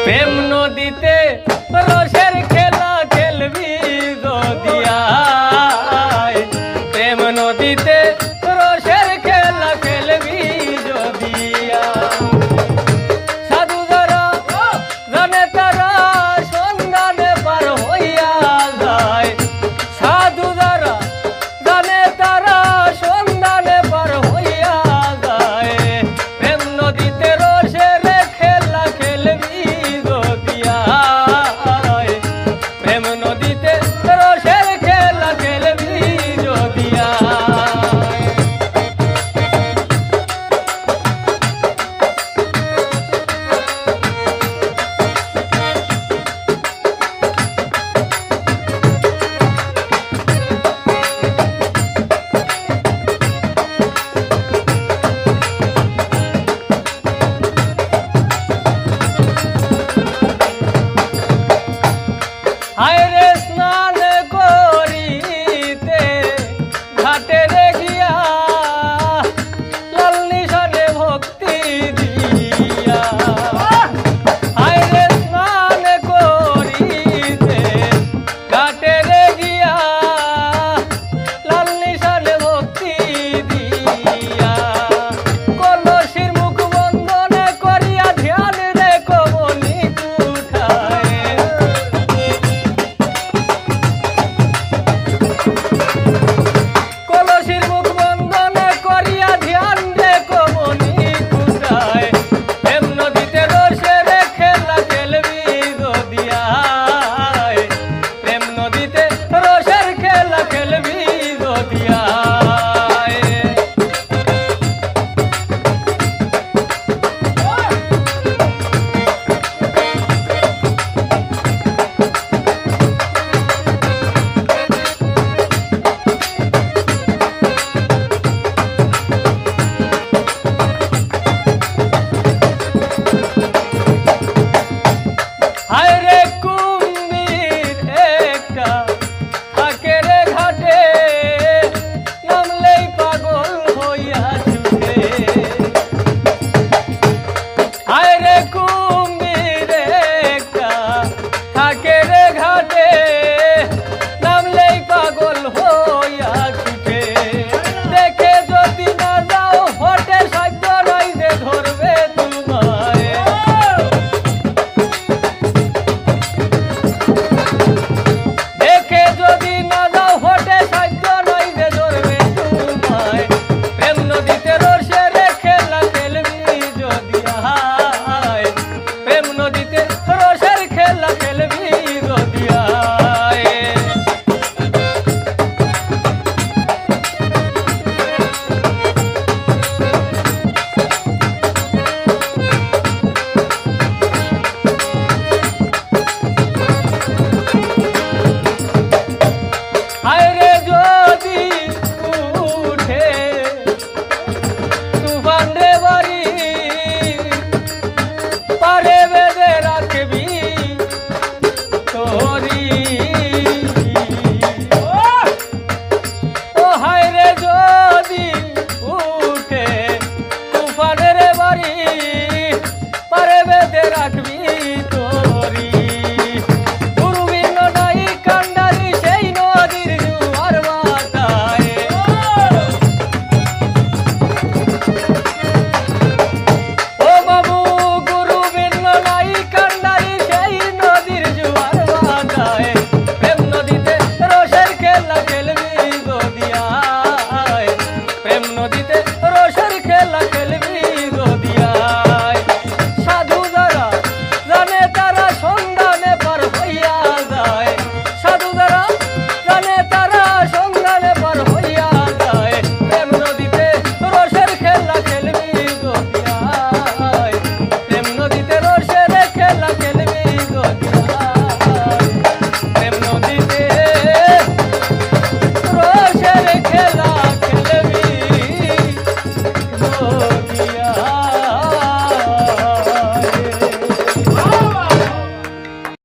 প্রেম নদীতে রসের খেলা খেলবি যদি আয়, প্রেম নদীতে রসের খেলা খেলবি যদি আয়। সাধু যারা জানে তারা সন্ধানে পার হইয়া যায়, সাধু যারা জানে তারা সন্ধানে পার হইয়া যায়। প্রেম নদীতে রসের খেলা খেলবি যদি আয়, প্রেম নদীতে রসের খেলা খেলবি যদি আয়। হায়রে স্নান করিতে ঘাটে রে গিয়া, লাল নিশানে ভক্তি দিয়া। হায়রে স্নান করিতে ঘাটে রে গিয়া, লাল নিশানে ভক্তি দিয়া। কলসির মুখ বন্ধন করিয়া ধ্যান রে কমনি কুঠায়। কলসির মুখ বন্ধন করিয়া ধ্যান রে কমনি কুঠায়। প্রেম নদীতে রসের খেলা খেলবি যদি আয়, প্রেম নদীতে রসের খেলা খেলবি যদি আয়। হায়রে কুমির একটা থাকে রে ঘাটে, নামলেই পাগল হইয়া ছুটে। হায়রে কুমির একটা থাকে রে ঘাটে, নামলেই পাগল হইয়া ছুটে। দেখে যদি না যাও হটে সাধ্য নাই যে ধরবে তোমায়। দেখে যদি না যাও হটে সাধ্য নয় যে ধরবে তোমায়। প্রেম নদীতে রসের খেলা খেলবি যদি আয়, প্রেম নদীতে রসের খেলা খেলবি যদি আয়। হায়রে যদি উঠে তুফান রে বাড়ি, পারে বেঁধে রাখবি তোরি। ও হায়রে যদি উঠে তুফান রে বাড়ি, পারে বেঁধে রাখবি তোরি। গুরুবিন নাই কান্ডারি সেই নদীর জোয়ার বাতায়। ও বাবু গুরুবিন নাই কান্ডারি সেই নদীর জোয়ার বাতায়। প্রেম নদীতে রসের খেলা খেলবি যদি আয়, প্রেম নদীতে রসের খেলা খেলবি